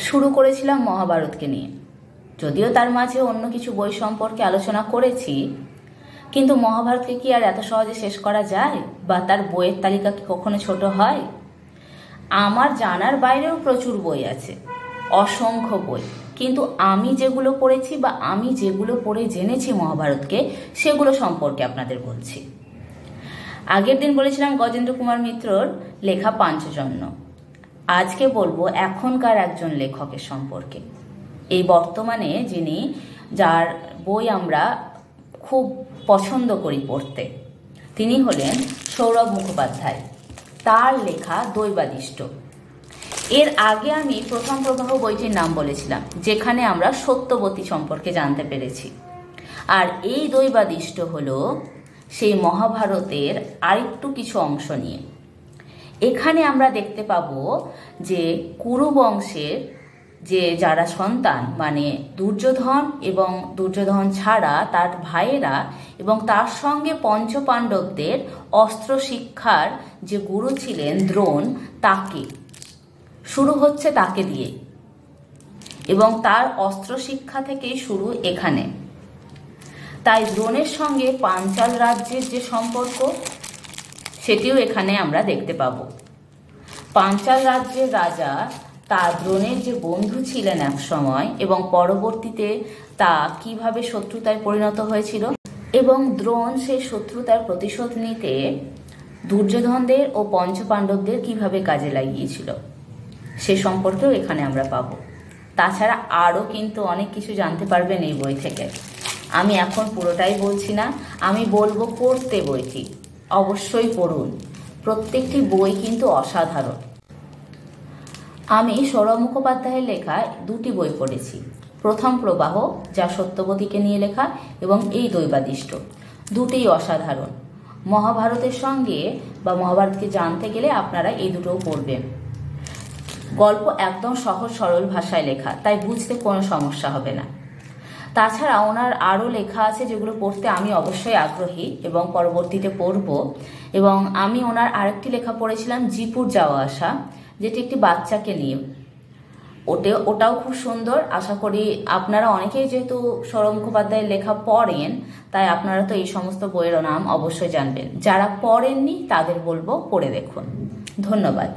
শুরু করেছিলাম মহাভারতকে নিয়ে, যদিও তার মাঝে অন্য কিছু বই সম্পর্কে আলোচনা করেছি, কিন্তু মহাভারতকে কি আর এত সহজে শেষ করা যায়, বা তার বইয়ের তালিকা কি কখনো ছোট হয়? আমার জানার বাইরেও প্রচুর বই আছে, অসংখ্য বই, কিন্তু আমি যেগুলো পড়েছি বা আমি যেগুলো পড়ে জেনেছি মহাভারতকে, সেগুলো সম্পর্কে আপনাদের বলছি। আগের দিন বলেছিলাম গজেন্দ্র কুমার মিত্রর লেখা পাঞ্চজন্য। আজকে বলবো এখনকার একজন লেখকের সম্পর্কে, এই বর্তমানে যার বই আমরা খুব পছন্দ করি পড়তে, তিনি হলেন সৌরভ মুখোপাধ্যায়। তার লেখা দৈবাদিষ্ট। এর আগে আমি প্রথম প্রবাহ বইটির নাম বলেছিলাম, যেখানে আমরা সত্যবতী সম্পর্কে জানতে পেরেছি। আর এই দৈবাদিষ্ট হলো সেই মহাভারতের আরেকটু কিছু অংশ নিয়ে। এখানে আমরা দেখতে পাবো যে কুরু বংশের যারা সন্তান, মানে দুর্যোধন এবং দুর্যোধন ছাড়া তার ভাইয়েরা এবং তার সঙ্গে পঞ্চপাণ্ডবদের অস্ত্র শিক্ষার যে গুরু ছিলেন দ্রোণ, তাকে শুরু হচ্ছে তাকে দিয়ে, এবং তার অস্ত্র শিক্ষা থেকেই শুরু এখানে। তাই দ্রোণের সঙ্গে পাঞ্চাল রাজ্যের যে সম্পর্ক, সেটিও এখানে আমরা দেখতে পাব। পাঞ্চাল রাজ্যের রাজা তা দ্রোণের যে বন্ধু ছিলেন এক সময়, এবং পরবর্তীতে তা কিভাবে শত্রুতায় পরিণত হয়েছিল, এবং দ্রোণ সেই শত্রুতার প্রতিশোধ নিতে দুর্যোধনদের ও পঞ্চপাণ্ডবদের কিভাবে কাজে লাগিয়েছিল, সে সম্পর্কেও এখানে আমরা পাব। তাছাড়া আরও কিন্তু অনেক কিছু জানতে পারবেন এই বই থেকে। আমি এখন পুরোটাই বলছি না, আমি বলবো পড়তে বইটি অবশ্যই পড়ুন। প্রত্যেকটি বই কিন্তু অসাধারণ। আমি সৌরভ মুখোপাধ্যায়ের লেখা দুটি বই পড়েছি, প্রথম প্রবাহ, যা সত্যবতীকে নিয়ে লেখা, এবং এই দৈবাদিষ্ট। দুটিই অসাধারণ। মহাভারতের সঙ্গে বা মহাভারতকে জানতে গেলে আপনারা এই দুটোও পড়বেন। গল্প একদম সহজ সরল ভাষায় লেখা, তাই বুঝতে কোনো সমস্যা হবে না। তাছাড়া ওনার আরও লেখা আছে যেগুলো পড়তে আমি অবশ্যই আগ্রহী এবং পরবর্তীতে পড়ব। এবং আমি ওনার আরেকটি লেখা পড়েছিলাম, জিপুর যাওয়া আসা, যেটি একটি বাচ্চাকে নিয়ে। ওটাও খুব সুন্দর। আশা করি আপনারা অনেকেই যেহেতু সৌরভ মুখোপাধ্যায়ের লেখা পড়েন, তাই আপনারা তো এই সমস্ত বইয়ের নাম অবশ্যই জানবেন। যারা পড়েননি তাদের বলবো পড়ে দেখুন। ধন্যবাদ।